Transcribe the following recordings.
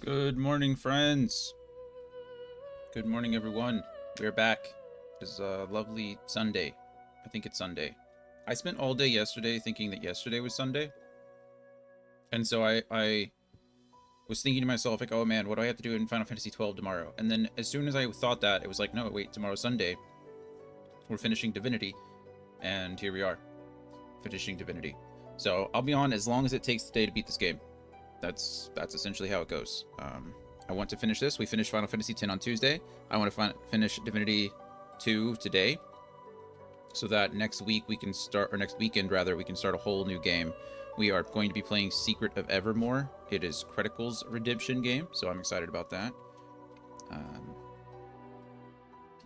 Good morning, friends. Good morning, everyone. We're back. It's a lovely Sunday. I think it's Sunday. I spent all day yesterday thinking that yesterday was Sunday. And so I was thinking to myself, like, oh man, what do I have to do in Final Fantasy 12 tomorrow? And then as soon as I thought that, it was like, no, wait, tomorrow's Sunday. We're finishing Divinity. And here we are, finishing Divinity. So I'll be on as long as it takes today to beat this game. That's essentially how it goes. I want to finish this. We finished Final Fantasy X on Tuesday. I want to finish Divinity 2 today, so that next week we can start, or next weekend rather, we can start a whole new game. We are going to be playing Secret of Evermore. It is Critical's redemption game, so I'm excited about that.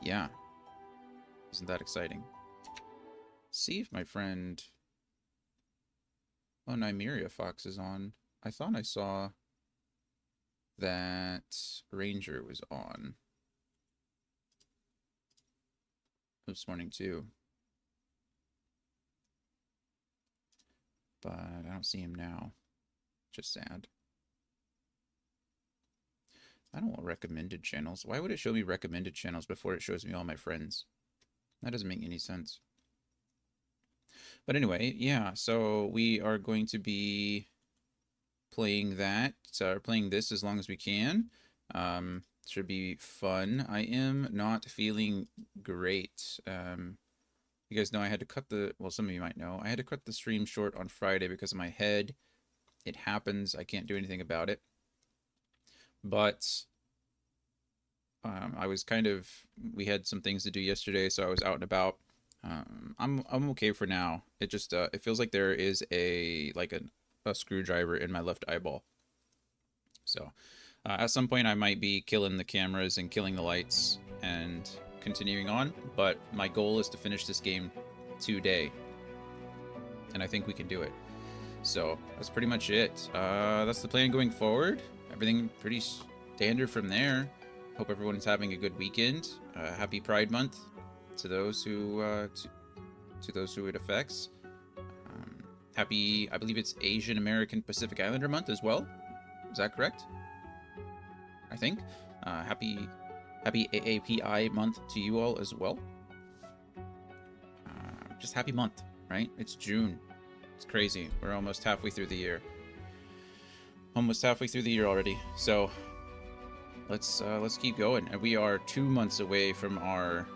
Yeah, isn't that exciting? See if my friend... Oh, Nymeria Fox is on. I thought I saw that Ranger was on this morning too, but I don't see him now. Just sad. I don't want recommended channels. Why would it show me recommended channels before it shows me all my friends? That doesn't make any sense. But anyway, yeah, so we are going to be playing that, playing this as long as we can. Should be fun. I am not feeling great. You guys know I had to cut the, well, some of you might know, I had to cut the stream short on Friday because of my head. It happens. I can't do anything about it. But I was kind of, we had some things to do yesterday, so I was out and about. I'm okay for now. It just it feels like there is a screwdriver in my left eyeball. So at some point I might be killing the cameras and killing the lights and continuing on, but my goal is to finish this game today, and I think we can do it. So that's pretty much it. That's the plan going forward. Everything pretty standard from there. Hope everyone's having a good weekend. Happy Pride Month to those who to those who it affects. Happy, I believe it's Asian American Pacific Islander Month as well. Is that correct? I think. Happy AAPI month to you all as well. Just happy month, right? It's June. It's crazy. We're almost halfway through the year. Almost halfway through the year already. So let's keep going. And we are 2 months away from our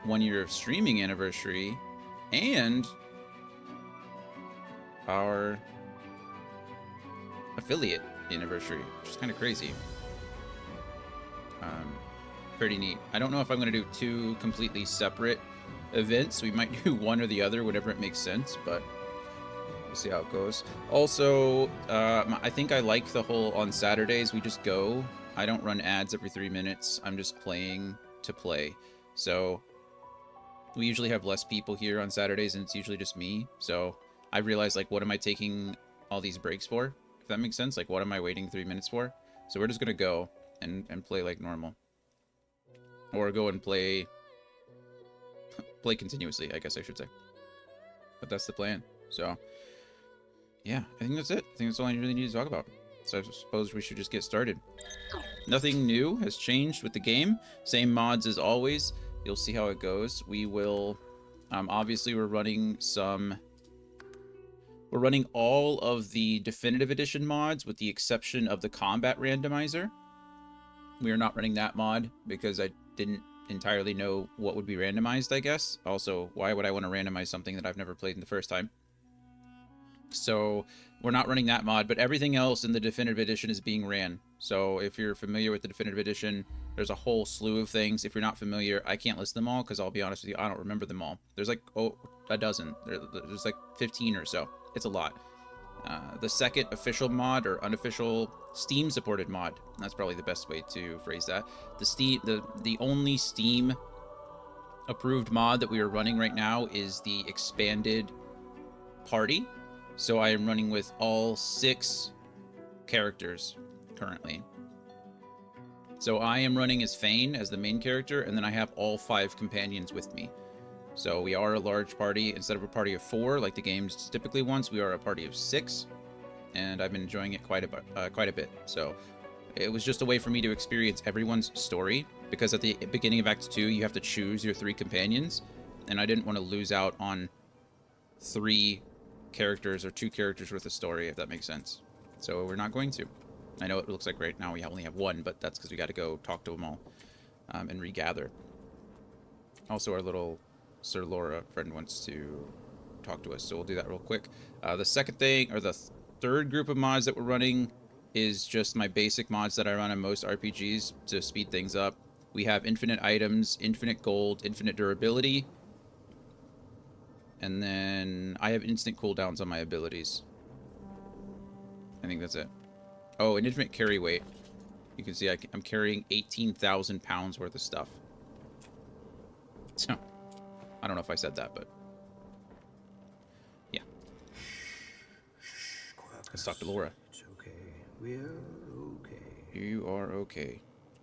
1 year of streaming anniversary and our affiliate anniversary, which is kind of crazy. Pretty neat. I don't know if I'm going to do 2 completely separate events. We might do one or the other, whatever it makes sense, but we'll see how it goes. Also, I think I like the whole on Saturdays we just go. I don't run ads every 3 minutes. I'm just playing to play. So we usually have less people here on Saturdays, and it's usually just me. So I realized, like, what am I taking all these breaks for? If that makes sense. Like, what am I waiting 3 minutes for? So we're just going to go and play like normal. Or go and play continuously, I guess I should say. But that's the plan. So, yeah, I think that's it. I think that's all I really need to talk about. So I suppose we should just get started. Nothing new has changed with the game. Same mods as always. You'll see how it goes. We will, obviously we're running all of the Definitive Edition mods with the exception of the combat randomizer. We are not running that mod because I didn't entirely know what would be randomized, I guess. Also, why would I want to randomize something that I've never played in the first time? So we're not running that mod, but everything else in the Definitive Edition is being ran. So if you're familiar with the Definitive Edition, there's a whole slew of things. If you're not familiar, I can't list them all because I'll be honest with you, I don't remember them all. There's like, a dozen. There's like 15 or so. It's a lot. The second official mod or unofficial Steam supported mod, that's probably the best way to phrase that. The only Steam approved mod that we are running right now is the expanded party. So I am running with all 6 characters currently. So I am running as Fane, as the main character, and then I have all 5 companions with me. So we are a large party. Instead of a party of 4, like the games typically wants, we are a party of 6, and I've been enjoying it quite a bit. So It was just a way for me to experience everyone's story, because at the beginning of Act 2, you have to choose your 3 companions, and I didn't want to lose out on 3 characters or 2 characters worth of story, if that makes sense. So we're not going to. I know it looks like right now we only have 1, but that's because we got to go talk to them all and regather. Also, our little Sir Laura friend wants to talk to us, so we'll do that real quick. The second thing, or the third group of mods that we're running, is just my basic mods that I run on most RPGs to speed things up. We have infinite items, infinite gold, infinite durability, and then I have instant cooldowns on my abilities. I think that's it. Oh, and infinite carry weight. You can see I'm carrying 18,000 pounds worth of stuff. So, I don't know if I said that, but yeah. Let's talk to Laura. It's okay. We're okay. You are okay.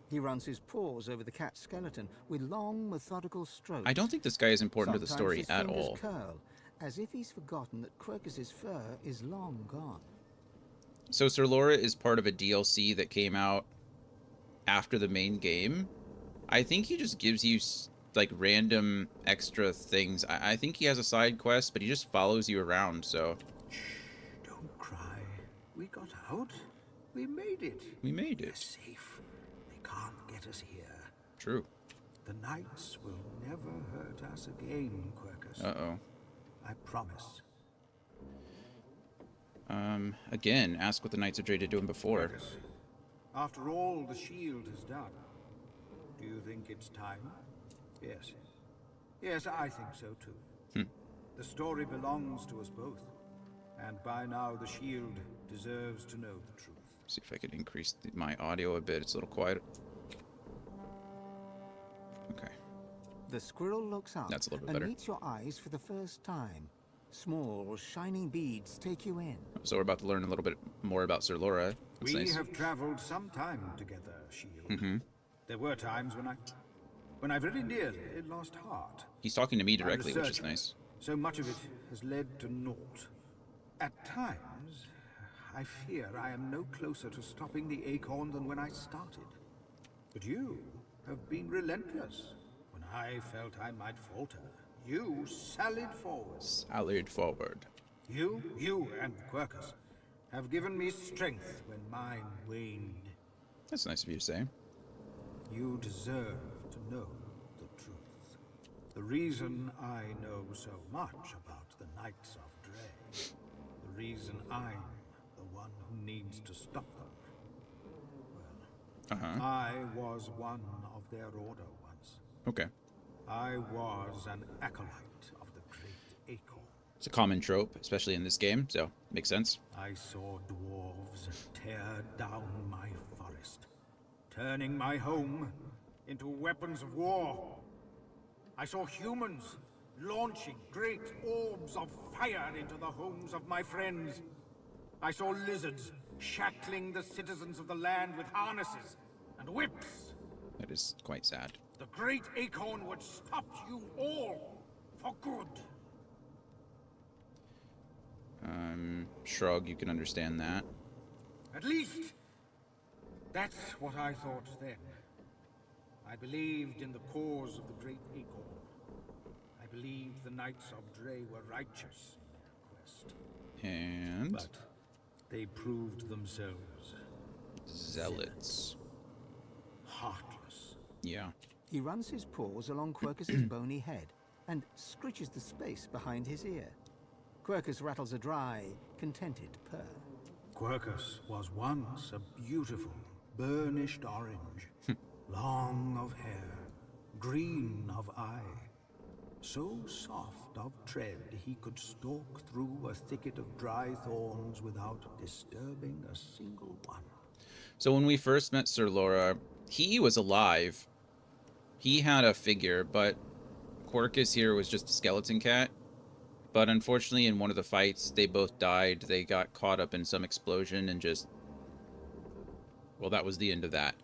He runs his paws over the cat's skeleton with long, methodical strokes. I don't think this guy is important to the story his at fingers all. curl, as if he's forgotten that Quercus's fur is long gone. So Sir Laura is part of a DLC that came out after the main game. I think he just gives you like random extra things. I think he has a side quest, but he just follows you around, so. Don't cry. We got out. We made it. We made We're it. safe. They can't get us here. True. The knights will never hurt us again, Quercus. Uh-oh. I promise. Again, ask what the Knights of Dre did to him before. Quercus, after all the shield has done, do you think it's time? Yes. Yes, I think so too. The story belongs to us both. And by now the shield deserves to know the truth. See if I can increase my audio a bit. It's a little quiet. Okay. The squirrel looks up That's a little bit and better. meets your eyes for the first time. Small, shining beads take you in. So we're about to learn a little bit more about Sir Laura. That's We nice. have traveled some time together, Shield. There were times when I very nearly lost heart. He's talking to me directly, I'm a which is surgeon. nice. So much of it has led to naught. At times, I fear I am no closer to stopping the acorn than when I started. But you have been relentless. When I felt I might falter, you sallied forward. Sallied forward. You and Quercus have given me strength when mine waned. That's nice of you to say. You deserve to know the truth. The reason I know so much about the Knights of Dre. The reason I'm the one who needs to stop them. Well, I was one of their order once. Okay. I was an acolyte of the Great Acorn. It's a common trope, especially in this game, so makes sense. I saw dwarves tear down my forest, turning my home into weapons of war. I saw humans launching great orbs of fire into the homes of my friends. I saw lizards shackling the citizens of the land with harnesses and whips. That is quite sad. The Great Acorn would stop you all for good. Shrug, you can understand that. At least, that's what I thought then. I believed in the cause of the Great Acorn. I believed the Knights of Dre were righteous in their quest. And But they proved themselves zealots. heartless. Yeah. He runs his paws along Quercus's bony head and scritches the space behind his ear. Quercus rattles a dry, contented purr. Quercus was once a beautiful, burnished orange, long of hair, green of eye, so soft of tread he could stalk through a thicket of dry thorns without disturbing a single one. So when we first met Sir Laura, he was alive. He had a figure, but Quercus here was just a skeleton cat. But unfortunately, in one of the fights, they both died. They got caught up in some explosion and just... Well, that was the end of that.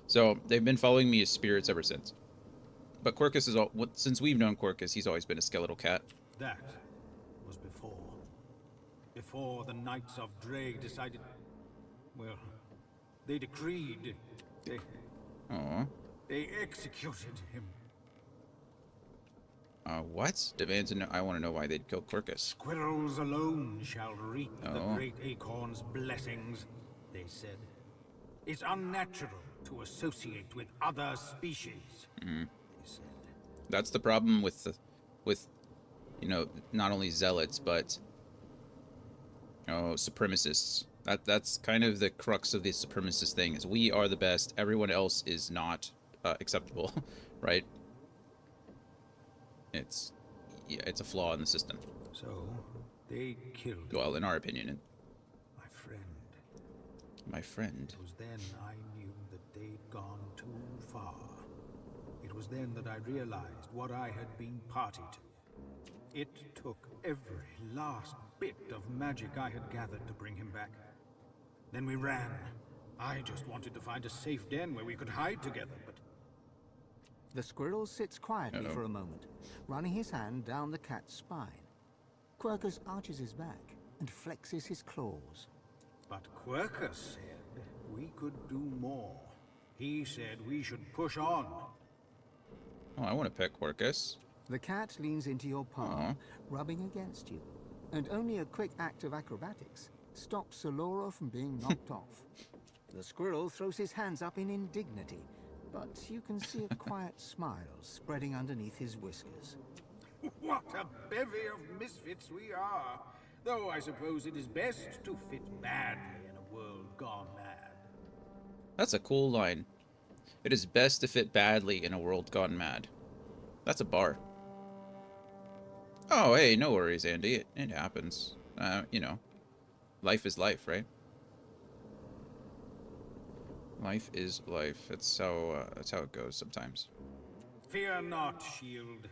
So they've been following me as spirits ever since. But Quercus is all... Since we've known Quercus, he's always been a skeletal cat. That was before. Before the Knights of Dre decided... Well, They decreed. Oh. They executed him. What? Demands to know. I want to know why they'd kill Quirkus. Squirrels alone shall reap the Oh. great acorn's blessings, they said. It's unnatural to associate with other species, they said. That's the problem with you know, not only zealots but supremacists. That's kind of the crux of the supremacist thing, is we are the best, everyone else is not acceptable, right? It's a flaw in the system. So, they killed him, Well, in our opinion. my friend. My friend. It was then I knew that they'd gone too far. It was then that I realized what I had been party to. It took every last bit of magic I had gathered to bring him back. Then we ran. I just wanted to find a safe den where we could hide together, but... The squirrel sits quietly for a moment, running his hand down the cat's spine. Quirkus arches his back and flexes his claws. But Quirkus said we could do more. He said we should push on. Oh, I want to pet Quirkus. The cat leans into your palm, rubbing against you, and only a quick act of acrobatics stops Solora from being knocked off. The squirrel throws his hands up in indignity, but you can see a quiet smile spreading underneath his whiskers. What a bevy of misfits we are! Though I suppose it is best to fit badly in a world gone mad. That's a cool line. It is best to fit badly in a world gone mad. That's a bar. Oh, hey, no worries, Andy. It happens. You know, life is life, right? Life is life. That's how it goes sometimes. Fear not, Shield.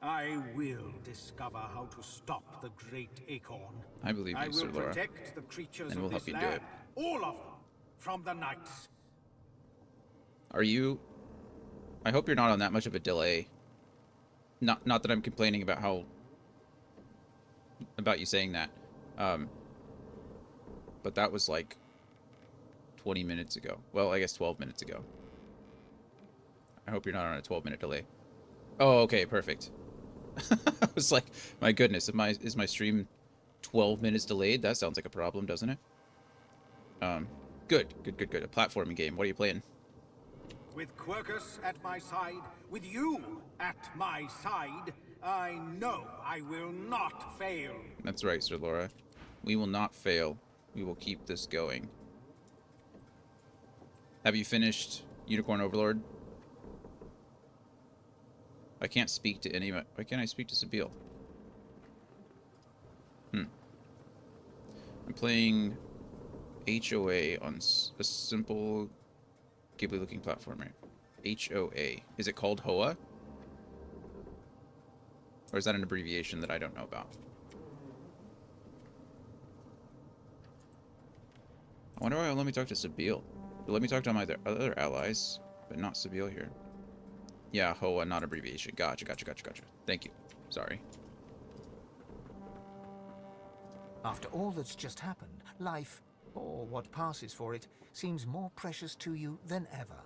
I will discover how to stop the great acorn. I believe you, Sir I will Laura. protect the creatures And of we'll this help you do land, it. all of them, from the knights. Are you... I hope you're not on that much of a delay. Not that I'm complaining about how... about you saying that. But that was like 20 minutes ago. Well, I guess 12 minutes ago. I hope you're not on a 12-minute delay. Oh, okay, perfect. I was like, my goodness, is my stream 12 minutes delayed? That sounds like a problem, doesn't it? Good. A platforming game. What are you playing? With Quirkus at my side, with you at my side, I know I will not fail. That's right, Sir Laura. We will not fail. We will keep this going. Have you finished Unicorn Overlord? I can't speak to any... Why can't I speak to Sabile? I'm playing HOA on a simple Ghibli-looking platformer. HOA. Is it called HOA? Or is that an abbreviation that I don't know about? I wonder why it'll let me talk to Sabile. It'll let me talk to my other allies, but not Sabile here. Yeah, HOA, not abbreviation. Gotcha. Thank you. Sorry. After all that's just happened, life, or what passes for it, seems more precious to you than ever.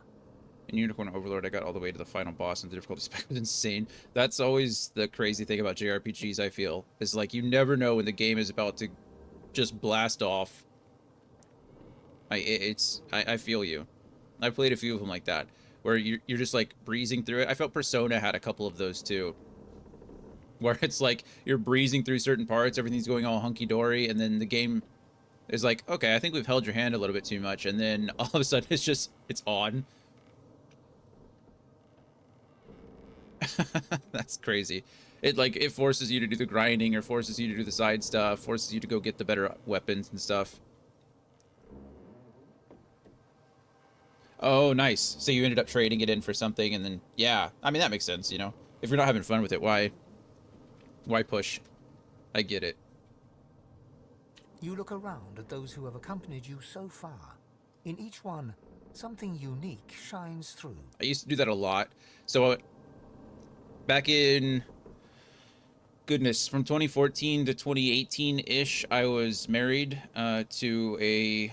In Unicorn Overlord, I got all the way to the final boss, and the difficulty spec was insane. That's always the crazy thing about JRPGs, I feel. Is like, you never know when the game is about to just blast off. I feel you. I've played a few of them like that, where you're just like breezing through it. I felt Persona had a couple of those too, where it's like you're breezing through certain parts, everything's going all hunky-dory, and then the game is like, okay, I think we've held your hand a little bit too much, and then all of a sudden it's on. That's crazy. It forces you to do the grinding, or forces you to do the side stuff, forces you to go get the better weapons and stuff. Oh, nice. So you ended up trading it in for something, and then, yeah. I mean, that makes sense, you know? If you're not having fun with it, why push? I get it. You look around at those who have accompanied you so far. In each one, something unique shines through. I used to do that a lot. So, back in... goodness, from 2014 to 2018-ish, I was married to a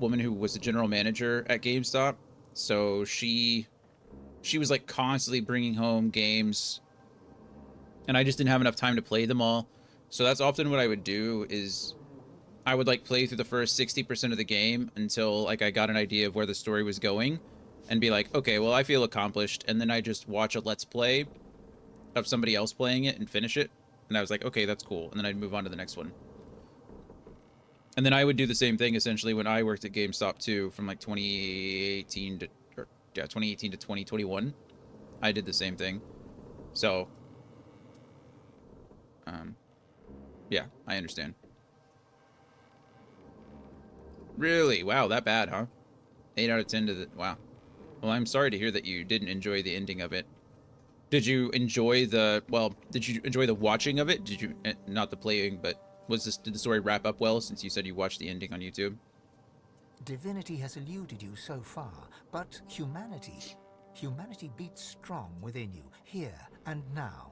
woman who was the general manager at GameStop. So she was like constantly bringing home games, and I just didn't have enough time to play them all. So that's often what I would do is I would like play through the first 60% of the game until like I got an idea of where the story was going and be like, okay, well, I feel accomplished. And then I just watch a let's play of somebody else playing it and finish it. And I was like, okay, that's cool. And then I'd move on to the next one. And then I would do the same thing essentially when I worked at GameStop too, from like 2018 to 2018 to 2021. I did the same thing. So yeah, I understand. Really? Wow, that bad, huh? 8 out of 10 to the... Wow. Well, I'm sorry to hear that you didn't enjoy the ending of it. Did you enjoy the... Well, did you enjoy the watching of it? Did you... Not the playing, but did the story wrap up well since you said you watched the ending on YouTube? Divinity has eluded you so far, but humanity beats strong within you, here and now.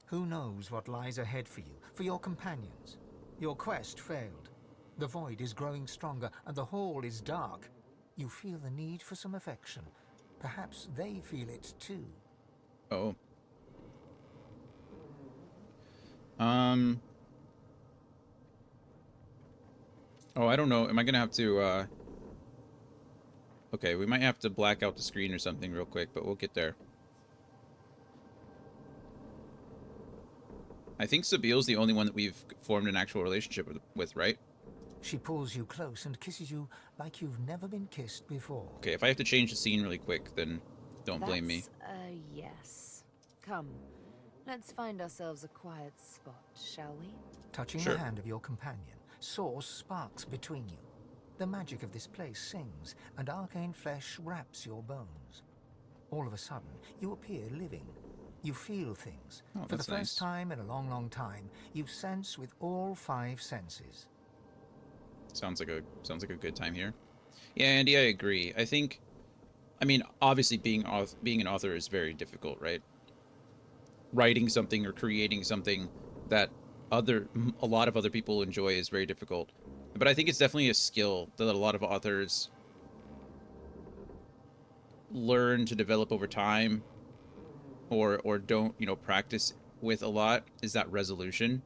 Who knows what lies ahead for you, for your companions? Your quest failed. The void is growing stronger, and the hall is dark. You feel the need for some affection. Perhaps they feel it too. Oh. Oh, I don't know. Am I gonna have to, Okay, we might have to black out the screen or something real quick, but we'll get there. I think Sabile's the only one that we've formed an actual relationship with, right? She pulls you close and kisses you like you've never been kissed before. Okay, if I have to change the scene really quick, then don't blame me. Yes. Come, let's find ourselves a quiet spot, shall we? Touching Sure. the hand of your companion, source sparks between you. The magic of this place sings, and arcane flesh wraps your bones. All of a sudden, you appear living. You feel things. Oh, For the that's nice. first time in a long, long time, you sense with all 5 senses. Sounds like a good time here. Yeah, Andy, I agree. I mean, obviously being an author is very difficult, right? Writing something or creating something that a lot of other people enjoy is very difficult. But I think it's definitely a skill that a lot of authors learn to develop over time, or don't, practice with a lot, is that resolution,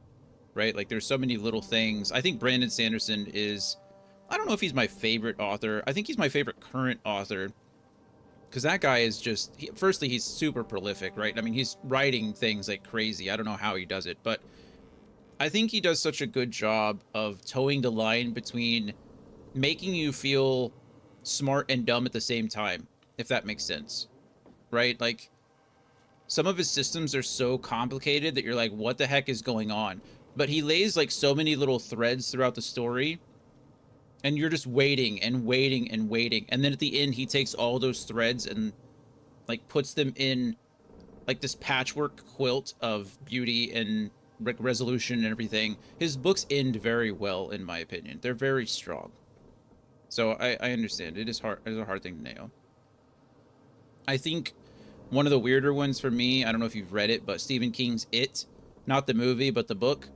right? Like there's so many little things. I think Brandon Sanderson is, I don't know if he's my favorite author. I think he's my favorite current author, because that guy is just, firstly, he's super prolific, right? I mean, he's writing things like crazy. I don't know how he does it, but I think he does such a good job of towing the line between making you feel smart and dumb at the same time, if that makes sense, right? Like, some of his systems are so complicated that you're like, what the heck is going on? But he lays like so many little threads throughout the story, and you're just waiting and waiting and waiting. And then at the end, he takes all those threads and like puts them in like this patchwork quilt of beauty and resolution and everything. His books end very well, in my opinion. They're very strong. So I understand. It is hard. It's a hard thing to nail. I think one of the weirder ones for me, I don't know if you've read it, but Stephen King's It, not the movie, but the book.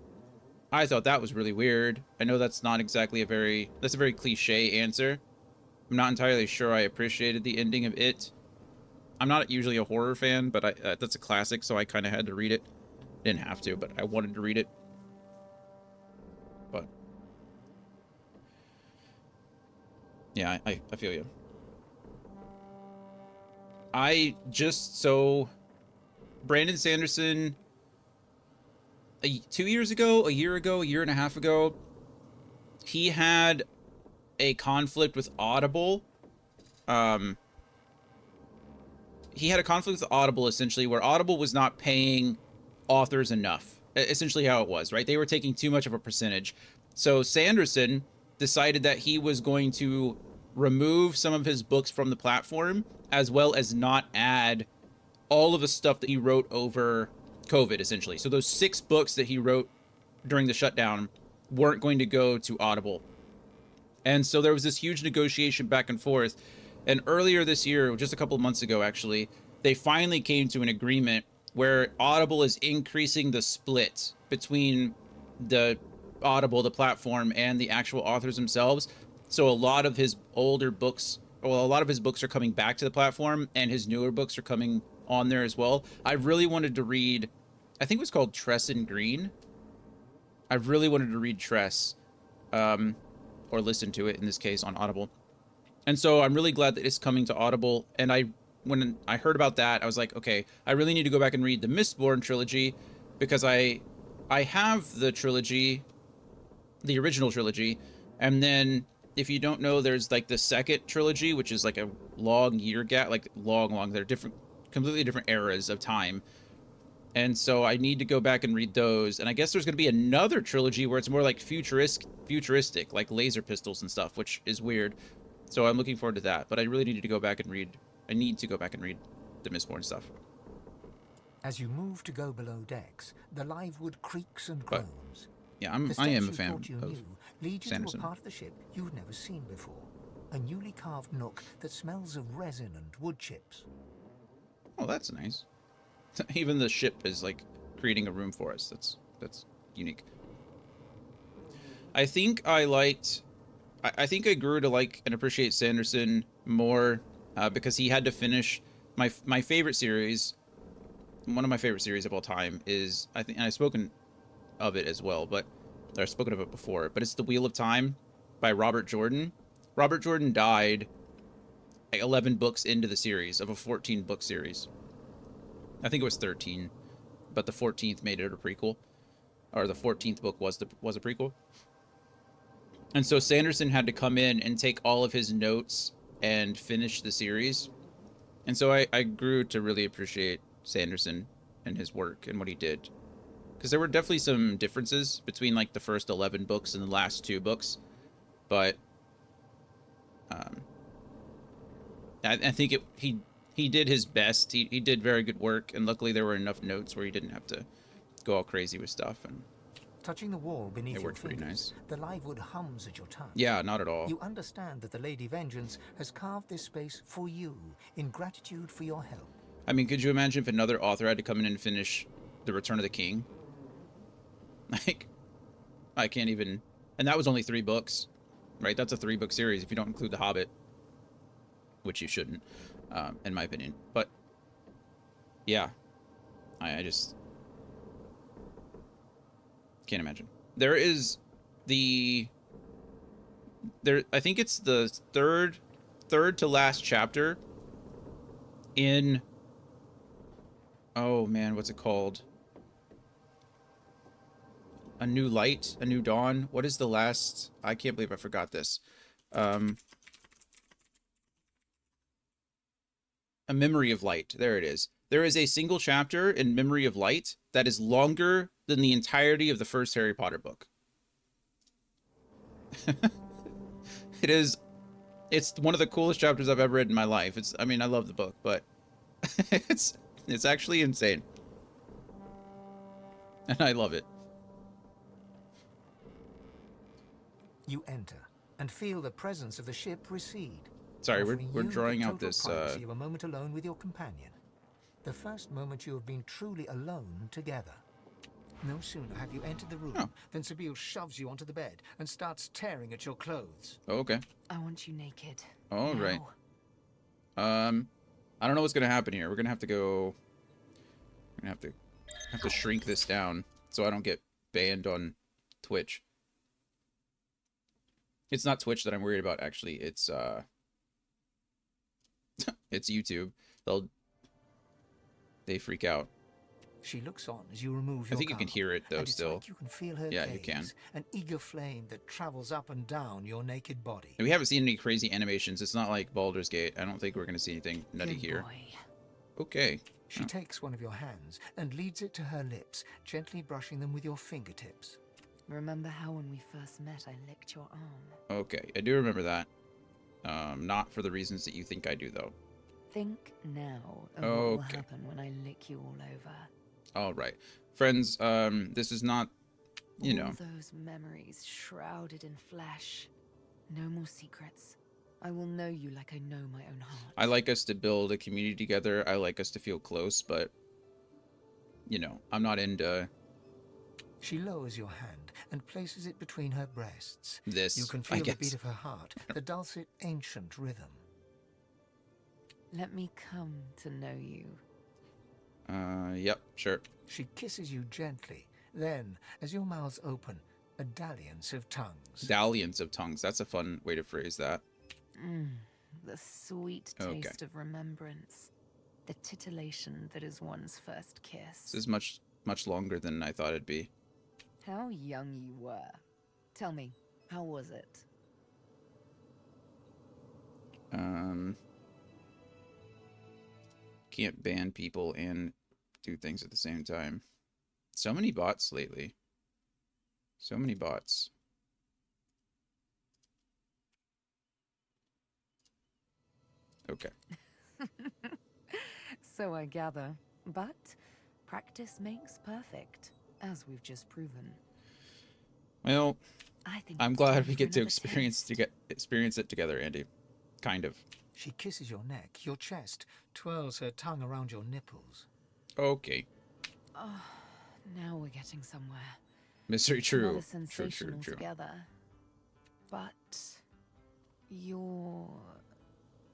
I thought that was really weird. I know that's not exactly that's a very cliche answer. I'm not entirely sure I appreciated the ending of It. I'm not usually a horror fan, but that's a classic, so I kind of had to read it. Didn't have to, but I wanted to read it. But yeah, I feel you. Brandon Sanderson, 2 years ago, a year ago, a year and a half ago, he had a conflict with Audible. He had a conflict with Audible, essentially, where Audible was not paying authors enough. Essentially how it was, right? They were taking too much of a percentage. So Sanderson decided that he was going to remove some of his books from the platform, as well as not add all of the stuff that he wrote over COVID, essentially. So those 6 books that he wrote during the shutdown weren't going to go to Audible. And so there was this huge negotiation back and forth. And earlier this year, just a couple of months ago, actually, they finally came to an agreement where Audible is increasing the split between the Audible, the platform, and the actual authors themselves So a lot of his older books, well, a lot of his books are coming back to the platform, and his newer books are coming on there as well. I really wanted to read, I think it was called Tress and Green. I really wanted to read Tress, or listen to it in this case on Audible. And so I'm really glad that it's coming to Audible. And when I heard about that, I was like, okay, I really need to go back and read the Mistborn trilogy, because I have the trilogy, the original trilogy, and then if you don't know, there's like the second trilogy, which is like a long year gap, like long. They're different, completely different eras of time. And so I need to go back and read those. And I guess there's going to be another trilogy where it's more like futuristic, like laser pistols and stuff, which is weird. So I'm looking forward to that. But I really needed to go back and read. I need to go back and read the Mistborn stuff. As you move to go below decks, the live wood creaks and But groans. yeah, The I steps am a you fan thought you of knew lead you to a Sanderson. part of the ship you've never seen before. A newly carved nook that smells of resin and wood chips. Oh, that's nice. Even the ship is like creating a room for us. That's unique. I think I liked. I think I grew to like and appreciate Sanderson more because he had to finish my favorite series. One of my favorite series of all time is, I think, and I've spoken of it as well, but I've spoken of it before. But it's The Wheel of Time by Robert Jordan. Robert Jordan died 11 books into the series of a 14-book series. I think it was 13, but the 14th made it a prequel, or the 14th book was a prequel. And so Sanderson had to come in and take all of his notes and finish the series. And so I grew to really appreciate Sanderson and his work and what he did. Because there were definitely some differences between like the first 11 books and the last 2 books. But I think he did his best. He did very good work. And luckily there were enough notes where he didn't have to go all crazy with stuff. And Touching the wall beneath it your worked pretty fingers, nice. the live wood hums at your touch. Yeah, not at all. You understand that the Lady Vengeance has carved this space for you in gratitude for your help. I mean, could you imagine if another author had to come in and finish The Return of the King? Like, I can't even... And that was only 3 books, right? That's a 3-book series if you don't include The Hobbit, which you shouldn't, in my opinion. But, yeah, I just can't imagine. There is I think it's the third to last chapter in... Oh, man, what's it called? A New Light, A New Dawn. What is the last... I can't believe I forgot this. A Memory of Light. There it is. There is a single chapter in Memory of Light that is longer than the entirety of the first Harry Potter book. It is... It's one of the coolest chapters I've ever read in my life. I mean, I love the book, but it's actually insane. And I love it. You enter and feel the presence of the ship recede. Sorry, offering we're you the drawing out total this privacy of a moment alone with your companion. The first moment you have been truly alone together. No sooner have you entered the room than Sabine shoves you onto the bed and starts tearing at your clothes. Oh, okay. I want you naked. All now. right. I don't know what's gonna happen here. We're gonna have to go. We're gonna have to shrink this down so I don't get banned on Twitch. It's not Twitch that I'm worried about, actually. It's it's YouTube. They freak out. She looks on as you remove your I think you can garb, hear it though and it's still. like you can feel her Yeah, gaze, you can. an eager flame that travels up and down your naked body. And we haven't seen any crazy animations. It's not like Baldur's Gate. I don't think we're gonna see anything nutty Good here. boy. Okay. She takes one of your hands and leads it to her lips, gently brushing them with your fingertips. Remember how when we first met I licked your arm? Okay, I do remember that. Not for the reasons that you think I do, though. Think now of what will Okay. happen when I lick you all over. All right, friends. This is not, you know. All those memories shrouded in flesh. No more secrets. I will know you like I know my own heart. I like us to build a community together. I like us to feel close, but you know, I'm not into She lowers your hand and places it between her breasts. This, You can I feel the beat guess. of her heart, the dulcet, ancient rhythm. Let me come to know you. Yep, sure. She kisses you gently. Then, as your mouths open, a dalliance of tongues. Dalliance of tongues. That's a fun way to phrase that. The sweet Okay. taste of remembrance. The titillation that is one's first This kiss. is much longer than I thought it'd be. How young you were. Tell me, how was it? Can't ban people and do things at the same time. So many bots lately. So many bots. Okay. So I gather. But practice makes perfect, as we've just proven. Well, I think I'm it's glad time we for get to another experience it together, Andy. Kind of. She kisses your neck, your chest, twirls her tongue around your nipples. Okay. Now we're getting somewhere. Mystery Another true. sensation True. altogether. But you're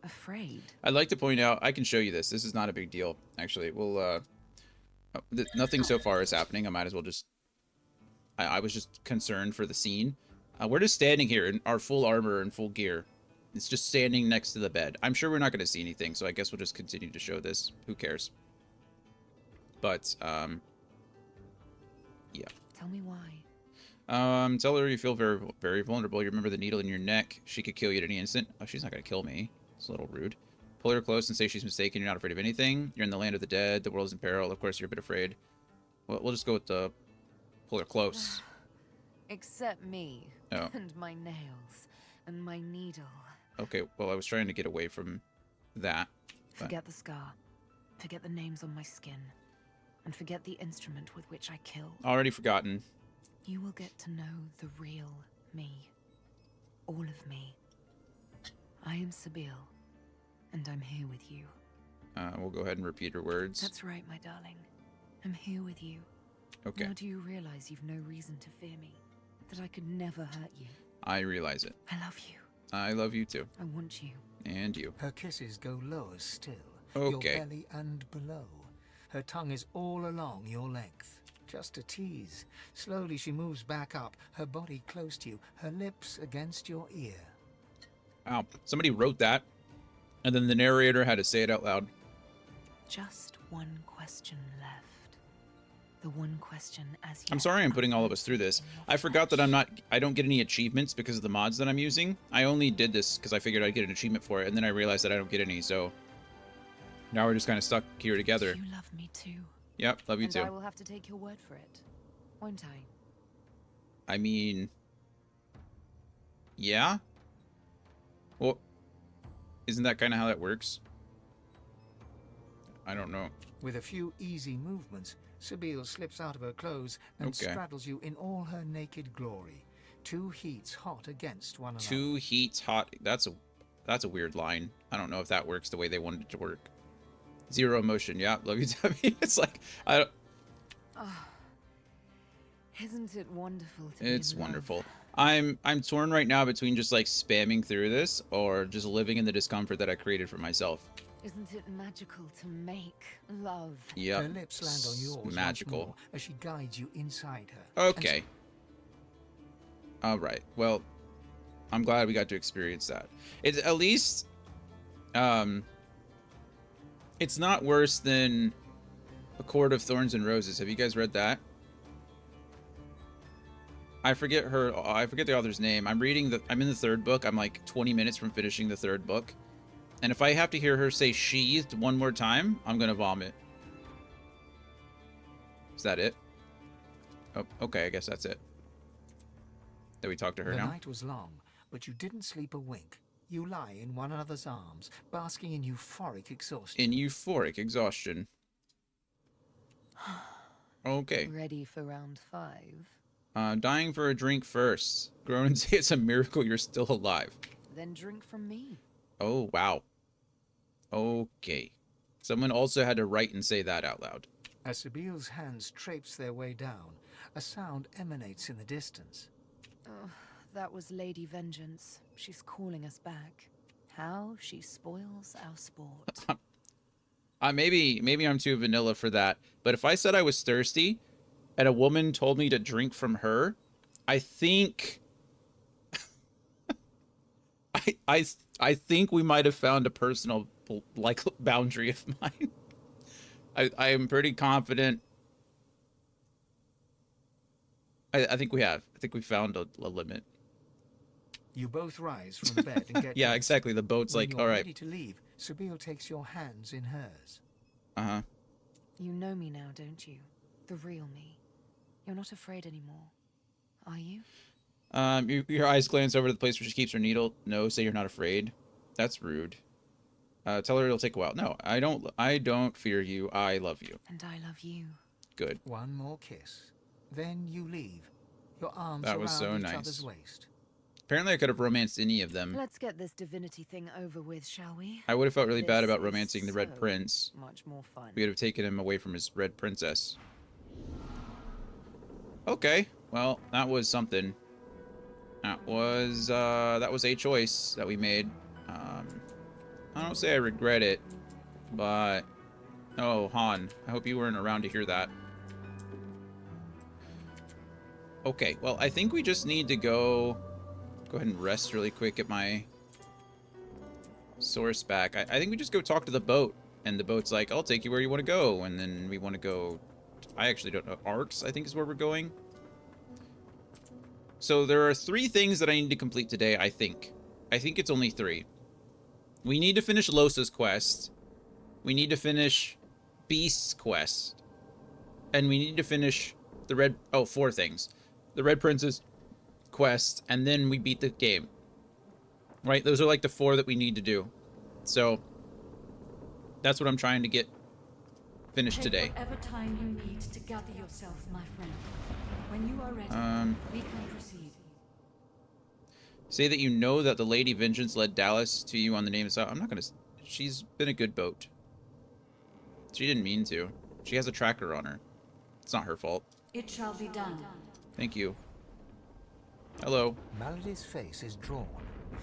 afraid. I'd like to point out, I can show you this. This is not a big deal, actually. We'll, nothing so far is happening. I might as well just... I was just concerned for the scene. We're just standing here in our full armor and full gear. It's just standing next to the bed. I'm sure we're not going to see anything, so I guess we'll just continue to show this. Who cares? But, yeah. Tell me why. Tell her you feel very, very vulnerable. You remember the needle in your neck. She could kill you at any instant. Oh, she's not going to kill me. It's a little rude. Pull her close and say she's mistaken. You're not afraid of anything. You're in the land of the dead. The world is in peril. Of course, you're a bit afraid. Well, we'll just go with the pull her close. Except me. Oh. And my nails. And my needle. Okay, well, I was trying to get away from that. But... Forget the scar. Forget the names on my skin. And forget the instrument with which I kill. Already forgotten. You will get to know the real me. All of me. I am Sabine, and I'm here with you. We'll go ahead and repeat her words. That's right, my darling. I'm here with you. Okay. Now do you realize you've no reason to fear me? That I could never hurt you? I realize it. I love you. I love you too. I want you. And you. Her kisses go lower still, Okay. your belly and below. Her tongue is all along your length. Just a tease. Slowly she moves back up, her body close to you, her lips against your ear. Wow. Somebody wrote that, and then the narrator had to say it out loud. Just one question left. The one question as yet I'm sorry I'm putting all of us through this. I forgot that I don't get any achievements because of the mods that I'm using. I only did this because I figured I'd get an achievement for it, and then I realized that I don't get any, so now we're just kind of stuck here together. You love me too. Yep, love you And too. I will have to take your word for it, won't I? I mean, yeah? Well, isn't that kind of how that works? I don't know. With a few easy movements, Sabine slips out of her clothes and Okay. straddles you in all her naked glory. Two heats hot against one another. Two heats hot. That's a weird line. I don't know if that works the way they wanted it to work. Zero emotion. Yeah, love you. I mean, it's like I don't. Isn't it wonderful to be It's in love? wonderful. I'm torn right now between just like spamming through this or just living in the discomfort that I created for myself. Isn't it magical to make love? Yep. Her lips land on yours once Magical. more as she guides you inside her. Okay. All right. Well, I'm glad we got to experience that. It's at least, it's not worse than A Court of Thorns and Roses. Have you guys read that? I forget the author's name. I'm in the third book. I'm like 20 minutes from finishing the third book. And if I have to hear her say sheathed one more time, I'm gonna vomit. Is that it? Oh, okay, I guess that's it. Did we talk to her The now? night was long, but you didn't sleep a wink. You lie in one another's arms, basking in euphoric exhaustion. In euphoric exhaustion. Okay. Ready for round 5? Dying for a drink first. Groan and say it's a miracle you're still alive. Then drink from me. Oh, wow. Okay. Someone also had to write and say that out loud. As Sabile's hands traipse their way down, a sound emanates in the distance. Oh, that was Lady Vengeance. She's calling us back. How she spoils our sport. Maybe I'm too vanilla for that. But if I said I was thirsty, and a woman told me to drink from her, I think, I think we might have found a personal like boundary of mine. I am pretty confident. I think we have. I think we found a limit. You both rise from the bed and get Yeah, dressed. exactly. The boat's When like, you're all right. ready to leave, Sabile takes your hands in hers. Uh-huh. You know me now, don't you? The real me. You're not afraid anymore, are you? Your eyes glance over to the place where she keeps her needle. No, say you're not afraid. That's rude. Tell her it'll take a while. No, I don't fear you. I love you. And I love you. Good. One more kiss. Then you leave, your arms That was around so each nice. other's waist. Apparently I could have romanced any of them. Let's get this divinity thing over with, shall we? I would have felt really bad This about is romancing the Red so Prince. much more fun. We would have taken him away from his Red Princess. Okay, well, that was something. That was a choice that we made. I don't say I regret it, but... Oh, Han, I hope you weren't around to hear that. Okay, well, I think we just need to go ahead and rest really quick at my source back. I think we just go talk to the boat, and the boat's like, I'll take you where you want to go, and then we want to go... I actually don't know. Arcs, I think, is where we're going. So there are 3 things that I need to complete today, I think. I think it's only 3. We need to finish Losa's quest. We need to finish Beast's quest. And we need to finish the Red... Oh, 4 things. The Red Prince's quest, and then we beat the game. Right? Those are like the 4 that we need to do. So, that's what I'm trying to get finished Take today. whatever time you need to gather yourself, my friend. When you are ready, we can proceed. Say that you know that the Lady Vengeance led Dallas to you on the name of... I'm not gonna... She's been a good boat. She didn't mean to. She has a tracker on her. It's not her fault. It shall be done. Thank you. Hello. Melody's face is drawn.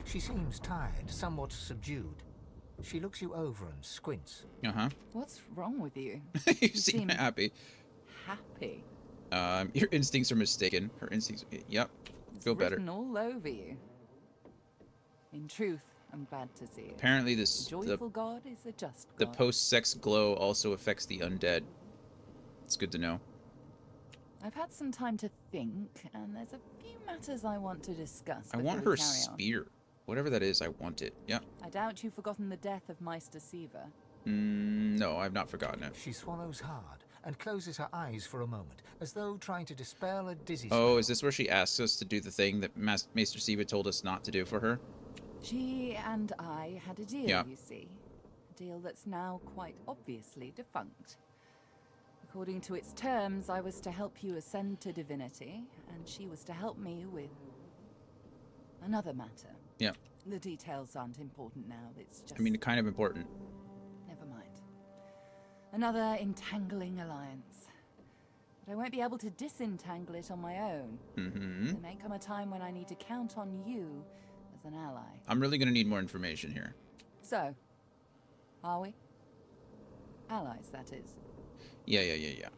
She seems tired, somewhat subdued. She looks you over and squints. Uh-huh. What's wrong with you? You seem happy. Happy. Your instincts are mistaken. Her instincts... Yep. It's Feel better. written all over you. In truth, I'm glad to see it. Apparently The this... joyful God is a just The God. post-sex glow also affects the undead. It's good to know. I've had some time to think, and there's a few matters I want to discuss. I before want we her carry on. spear. Whatever that is, I want it. Yep. I doubt you've forgotten the death of Meister Siva. No, I've not forgotten it. She swallows hard and closes her eyes for a moment, as though trying to dispel a dizzy Oh, spell. is this where she asks us to do the thing that Maester Siva told us not to do for her? She and I had a deal, Yeah. you see. A deal that's now quite obviously defunct. According to its terms, I was to help you ascend to divinity, and she was to help me with another matter. Yeah. The details aren't important now, it's just... I mean, kind of important. Never mind. Another entangling alliance. But I won't be able to disentangle it on my own. Mm-hmm. There may come a time when I need to count on you as an ally. I'm really going to need more information here. So, are we? Allies, that is. Yeah.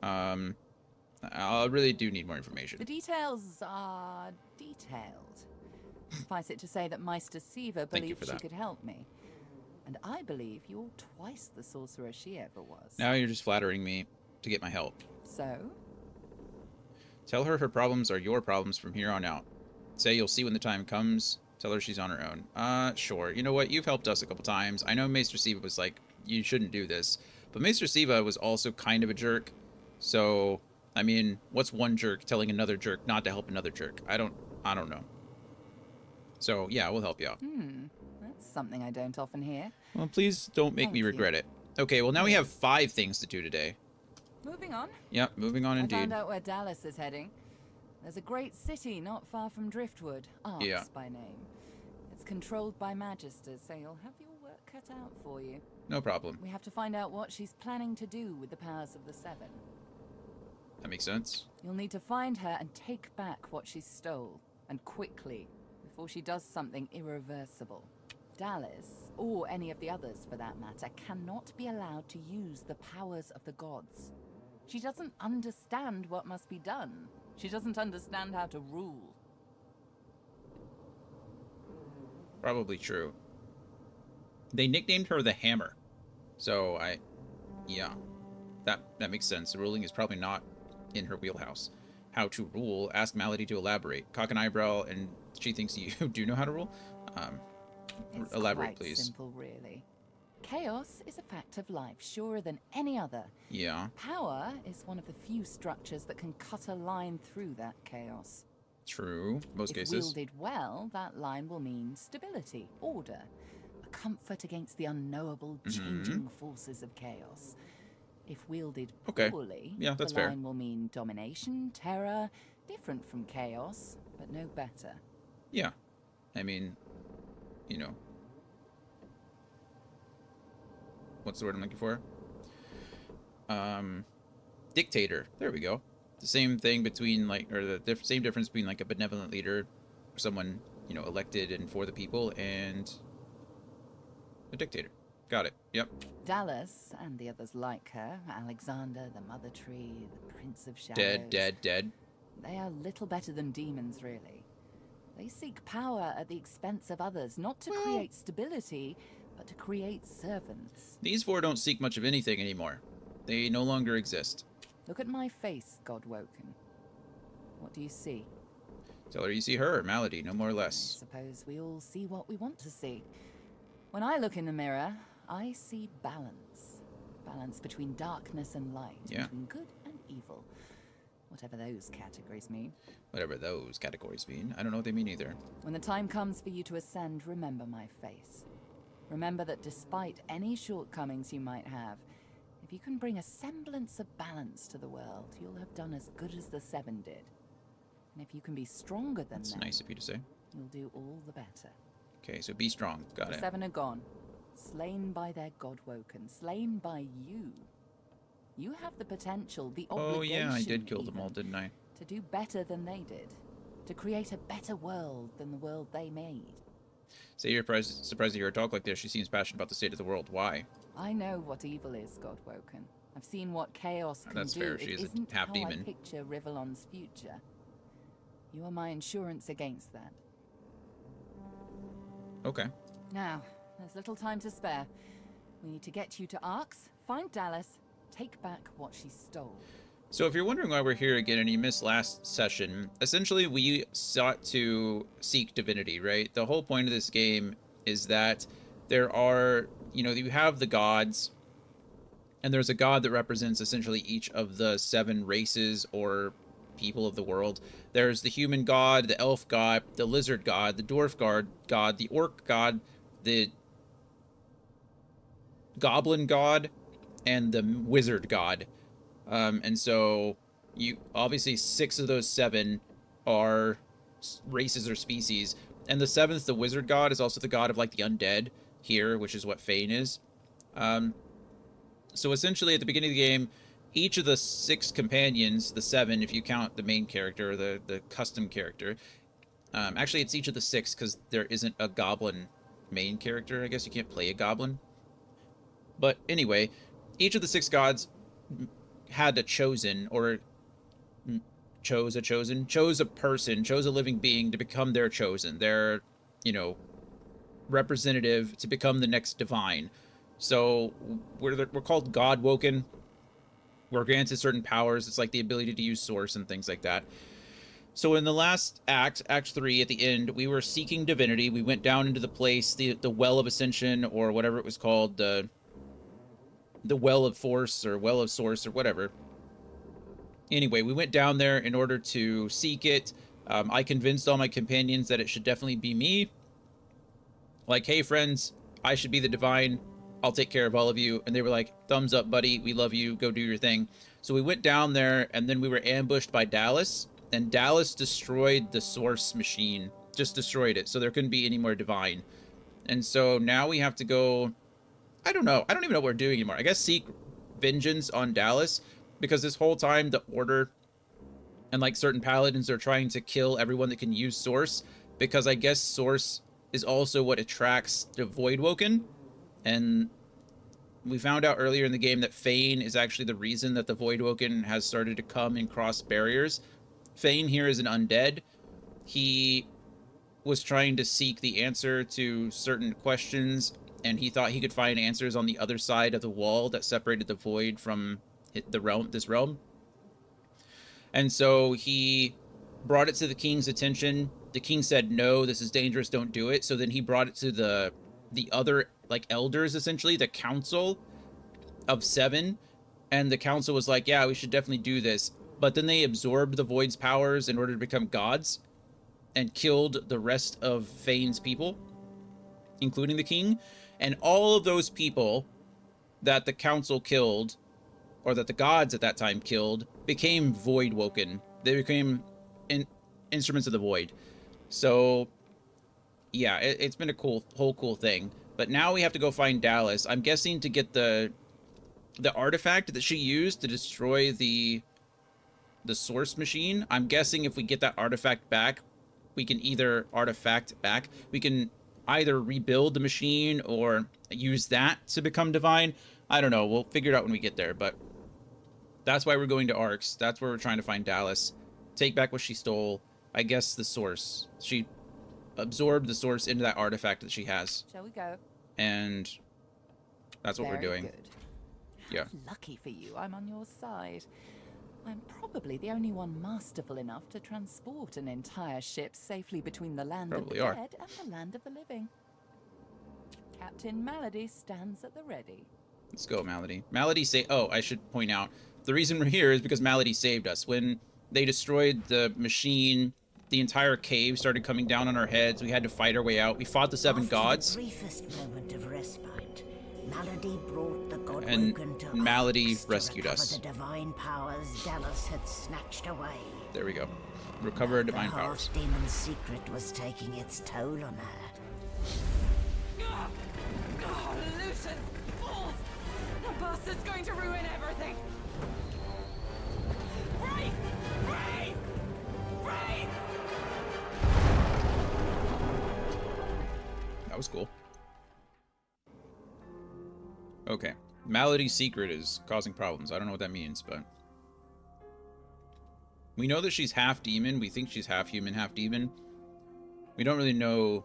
I really do need more information. The details are detailed. Suffice it to say that Meister Siva Thank you believed for she that. could help me. And I believe you're twice the sorcerer she ever was. Now you're just flattering me to get my help. So, Tell her her problems are your problems from here on out. Say you'll see when the time comes. Tell her she's on her own. Sure. You know what? You've helped us a couple times. I know Maester Siva was like, you shouldn't do this. But Maester Siva was also kind of a jerk. So, I mean, what's one jerk telling another jerk not to help another jerk? I don't know. So, yeah, we'll help you out. that's something I don't often hear. Well, please don't make Thank me you. regret it. Okay, well, now we have 5 things to do today. Moving on. Yep, moving on I indeed. found out where Dallas is heading. There's a great city not far from Driftwood, Arx Yeah. by name. It's controlled by magisters, so you'll have your work cut out for you. No problem. We have to find out what she's planning to do with the powers of the Seven. That makes sense. You'll need to find her and take back what she stole, and quickly, before she does something irreversible. Dallas, or any of the others for that matter, cannot be allowed to use the powers of the gods. She doesn't understand what must be done. She doesn't understand how to rule. Probably true. They nicknamed her the Hammer. So yeah, that makes sense. The ruling is probably not in her wheelhouse. How to rule? Ask Malady to elaborate. Cock an eyebrow, and she thinks you do know how to rule. It's Elaborate, quite please. simple, really. Chaos is a fact of life, surer than any other. Yeah. Power is one of the few structures that can cut a line through that chaos. True. Most If cases. wielded well, that line will mean stability, order, a comfort against the unknowable, changing forces of chaos. If wielded Okay. poorly, Yeah, that's the fair. line will mean domination, terror, different from chaos, but no better. Yeah. I mean, you know. What's the word I'm looking for? Dictator. There we go. The same thing between, like, or the same difference between, like, a benevolent leader, someone, you know, elected and for the people, and a dictator. Got it. Yep. Dallas and the others like her, Alexander, the Mother Tree, the Prince of Shadows. Dead. They are little better than demons, really. They seek power at the expense of others, not to create stability, but to create servants. These four don't seek much of anything anymore. They no longer exist. Look at my face, Godwoken. What do you see? Tell her you see her, Malady, no more or I less. suppose we all see what we want to see. When I look in the mirror, I see balance. Balance between darkness and light, Yeah. between good and evil. Whatever those categories mean. Whatever those categories mean. I don't know what they mean either. When the time comes for you to ascend, remember my face. Remember that despite any shortcomings you might have, if you can bring a semblance of balance to the world, you'll have done as good as the Seven did. And if you can be stronger than That's them, nice of you to say. you'll do all the better. Okay, so be strong. Got The it. Seven are gone, slain by their Godwoken, slain by you. You have the potential, the obligation, Oh yeah, I did kill them all, even, didn't I? to do better than they did, to create a better world than the world they made. Say you're surprised to hear her talk like this. She seems passionate about the state of the world. Why? I know what evil is, Godwoken. I've seen what chaos can That's do. fair. She It is a isn't half how demon. I picture Rivellon's future. You are my insurance against that. Okay. Now, there's little time to spare. We need to get you to Arx, find Dallas, take back what she stole. So if you're wondering why we're here again and you missed last session, essentially we sought to seek divinity, right? The whole point of this game is that there are, you know, you have the gods, and there's a god that represents essentially each of the 7 races or people of the world. There's the human god, the elf god, the lizard god, the dwarf god, the orc god, the goblin god, and the wizard god. And so you obviously 6 of those 7 are races or species, and the 7th, the wizard god, is also the god of like the undead here, which is what Fane is. So essentially at the beginning of the game, each of the 6 companions, the 7 if you count the main character, the custom character, actually it's each of the 6 because there isn't a goblin main character. I guess you can't play a goblin. But anyway, each of the 6 gods had a chosen, or chose a person, chose a living being to become their chosen, their, you know, representative to become the next divine. So we're called Godwoken. We're granted certain powers. It's like the ability to use source and things like that. So in the last act, Act 3, at the end, we were seeking divinity. We went down into the place, the Well of Ascension, or whatever it was called, the Well of Force, or Well of Source, or whatever. Anyway, we went down there in order to seek it. I convinced all my companions that it should definitely be me. Like, hey, friends, I should be the divine. I'll take care of all of you. And they were like, thumbs up, buddy. We love you. Go do your thing. So we went down there, and then we were ambushed by Dallas. And Dallas destroyed the source machine. Just destroyed it. So there couldn't be any more divine. And so now we have to go I don't know. I don't even know what we're doing anymore. I guess seek vengeance on Dallas, because this whole time the Order and like certain paladins are trying to kill everyone that can use Source, because I guess Source is also what attracts the Voidwoken. And we found out earlier in the game that Fane is actually the reason that the Voidwoken has started to come and cross barriers. Fane here is an undead. He was trying to seek the answer to certain questions, and he thought he could find answers on the other side of the wall that separated the void from this realm. And so he brought it to the king's attention. The king said, no, this is dangerous, don't do it. So then he brought it to the other like elders, essentially the council of 7, and the council was like, yeah, we should definitely do this. But then they absorbed the void's powers in order to become gods and killed the rest of Fane's people, including the king. And all of those people that the council killed, or that the gods at that time killed, became Voidwoken. They became instruments of the void. So yeah, it's been a whole cool thing. But now we have to go find Dallas. I'm guessing to get the artifact that she used to destroy the source machine. I'm guessing if we get that artifact back, we can either rebuild the machine or use that to become divine. I don't know. We'll figure it out when we get there, but that's why we're going to Arx. That's where we're trying to find Dallas. Take back what she stole. I guess the source. She absorbed the source into that artifact that she has. Shall we go? And that's what we're doing. Good. Yeah. Lucky for you, I'm on your side. I'm probably the only one masterful enough to transport an entire ship safely between the land of the dead and the land of the living. Captain Malady stands at the ready. Let's go, Malady. Oh, I should point out, the reason we're here is because Malady saved us. When they destroyed the machine, the entire cave started coming down on our heads. We had to fight our way out. We fought the 7 gods. The briefest moment of respite, Malady brought the God And to Malady Arx rescued to recover us. the divine powers Dallas had snatched away. There we go. Recover our divine powers. The half-demon's secret was taking its toll on her. Lucian! Fools! The bastard's going to ruin everything! Brace! Brace! Brace! That was cool. Okay. Malady's secret is causing problems. I don't know what that means, but we know that she's half demon. We think she's half human, half demon. We don't really know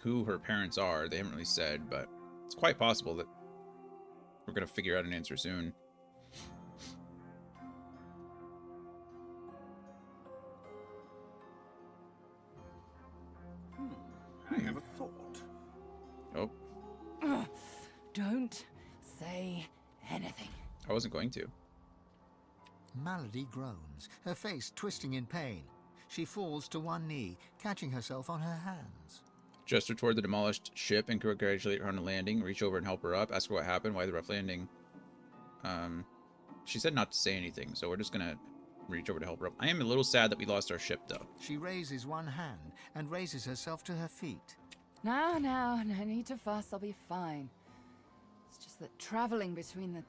who her parents are. They haven't really said, but it's quite possible that we're going to figure out an answer soon. I have a thought. Oh, Don't say anything. I wasn't going to. Malady groans, her face twisting in pain. She falls to one knee, catching herself on her hands. Gesture toward the demolished ship and congratulate her on the landing. Reach over and help her up. Ask her what happened. Why the rough landing. She said not to say anything, so we're just gonna reach over to help her up. I am a little sad that we lost our ship, though. She raises one hand and raises herself to her feet. No need to fuss, I'll be fine. It's just that traveling between the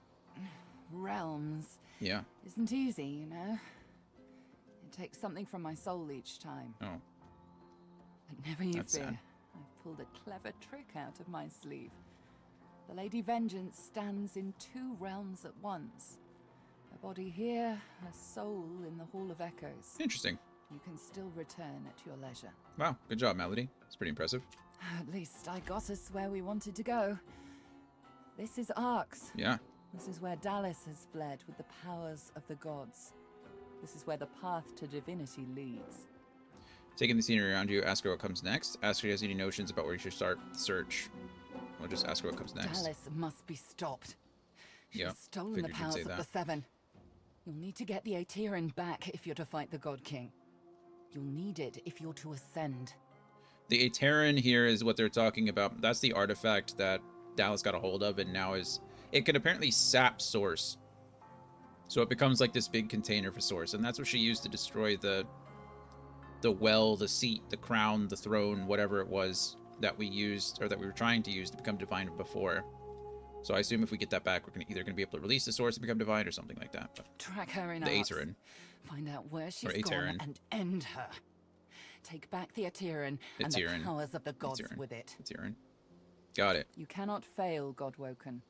realms Yeah. isn't easy, you know? It takes something from my soul each time. Oh. But never you That's fear. sad. I've pulled a clever trick out of my sleeve. The Lady Vengeance stands in 2 realms at once. A body here, a soul in the Hall of Echoes. Interesting. You can still return at your leisure. Wow. Good job, Malady. It's pretty impressive. At least I got us where we wanted to go. This is Arx. Yeah. This is where Dallas has fled with the powers of the gods. This is where the path to divinity leads. Taking the scenery around you, ask her what comes next. Ask her if she has any notions about where you should start the search. We'll just ask her what comes next. Dallas must be stopped. She's Yeah, stolen the figured you'd powers say of the that. 7. You'll need to get the Aetherin back if you're to fight the God King. You'll need it if you're to ascend. The Aetherin here is what they're talking about. That's the artifact that Dallas got a hold of, and now it can apparently sap Source. So it becomes like this big container for Source, and that's what she used to destroy the well, the seat, the crown, the throne, whatever it was that we used, or that we were trying to use to become divine before. So I assume if we get that back, we're either going to be able to release the source and become divine or something like that. But Track her in the Arx. Aetherin. Find out where she's Or gone Aetherin. and end her. Take back the Aetherin and the Aetherin. powers of the gods Aetherin. with it. Aetherin. Got it. You cannot fail, Godwoken.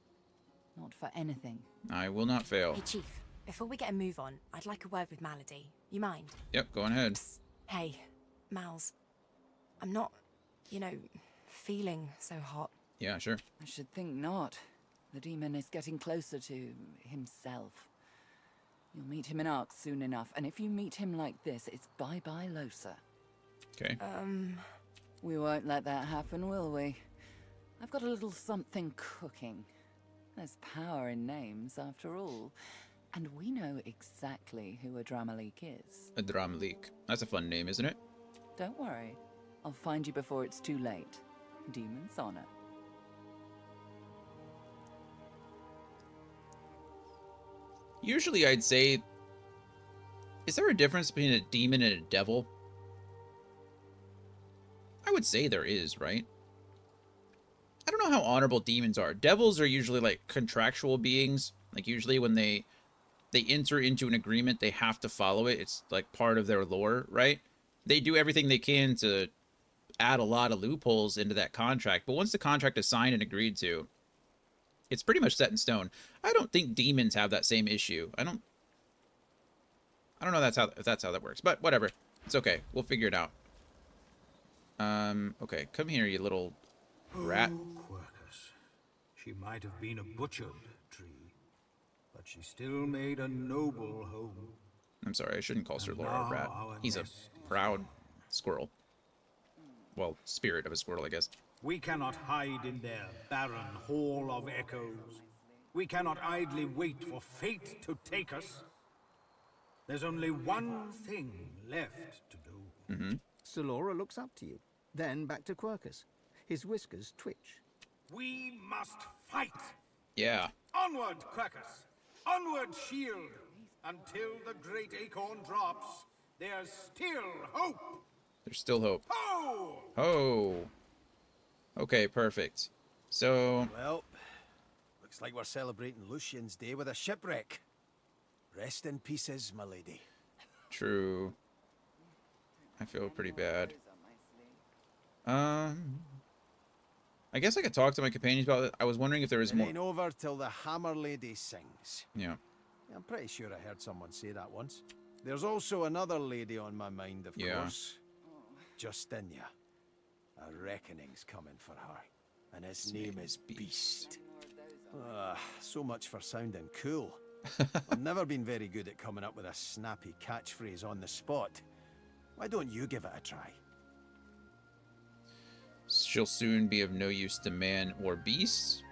Not for anything. I will not fail. Hey, Chief. Before we get a move on, I'd like a word with Malady. You mind? Yep, go on ahead. Hey, Mals. I'm not, you know, feeling so hot. Yeah, sure. I should think not. The demon is getting closer to himself. You'll meet him in Arx soon enough, and if you meet him like this, it's bye-bye Losa. Okay. We won't let that happen, will we? I've got a little something cooking. There's power in names, after all. And we know exactly who Adramalik is. Adramalik. That's a fun name, isn't it? Don't worry. I'll find you before it's too late. Demon's honor. Usually I'd say... Is there a difference between a demon and a devil? I would say there is, right? I don't know how honorable demons are. Devils are usually like contractual beings. Like usually when they enter into an agreement, they have to follow it. It's like part of their lore, right? They do everything they can to add a lot of loopholes into that contract. But once the contract is signed and agreed to, it's pretty much set in stone. I don't think demons have that same issue. I don't know if that's how that works, but whatever. It's okay. We'll figure it out. Okay, come here, you little rat. Oh, Quercus. She might have been a butchered tree, but she still made a noble home. I'm sorry, I shouldn't call Sir And Laura a now rat. our He's a nest is proud gone. squirrel. Well, spirit of a squirrel, I guess. We cannot hide in their barren hall of echoes. We cannot idly wait for fate to take us. There's only one thing left to do. Solora looks up to you, then back to Quercus. His whiskers twitch. We must fight! Yeah. Onward, Quercus! Onward, shield! Until the great acorn drops, there's still hope! There's still hope. Ho! Oh. Okay, perfect. So, Well, looks like we're celebrating Lucian's day with a shipwreck. Rest in pieces, my lady. true. I feel pretty bad. I guess I could talk to my companions about it. I was wondering if there was It more. ain't over till the Hammer Lady sings. Yeah. I'm pretty sure I heard someone say that once. There's also another lady on my mind, of Yeah. course. Justinia. A reckoning's coming for her. And his name is Beast. So much for sounding cool. I've never been very good at coming up with a snappy catchphrase on the spot. Why don't you give it a try? She'll soon be of no use to man or beast.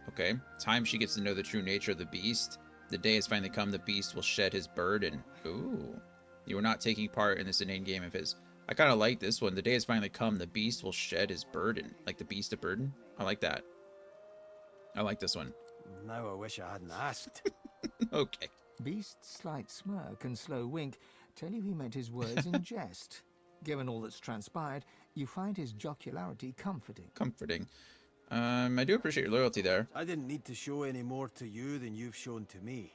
Okay. Time she gets to know the true nature of the beast. The day has finally come, the beast will shed his burden. Ooh. You are not taking part in this inane game of his. I kind of like this one. The day has finally come, the beast will shed his burden. Like the beast of burden? I like that. I like this one. Now I wish I hadn't asked. Okay. Beast's slight smirk and slow wink tell you he meant his words in jest. Given all that's transpired, you find his jocularity comforting. Comforting. I do appreciate your loyalty there. I didn't need to show any more to you than you've shown to me.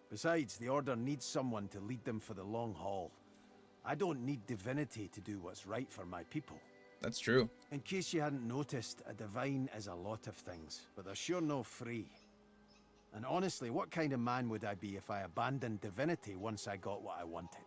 Besides, the Order needs someone to lead them for the long haul. I don't need divinity to do what's right for my people. That's true. In case you hadn't noticed, a divine is a lot of things, but they're sure no free. And honestly, what kind of man would I be if I abandoned divinity once I got what I wanted?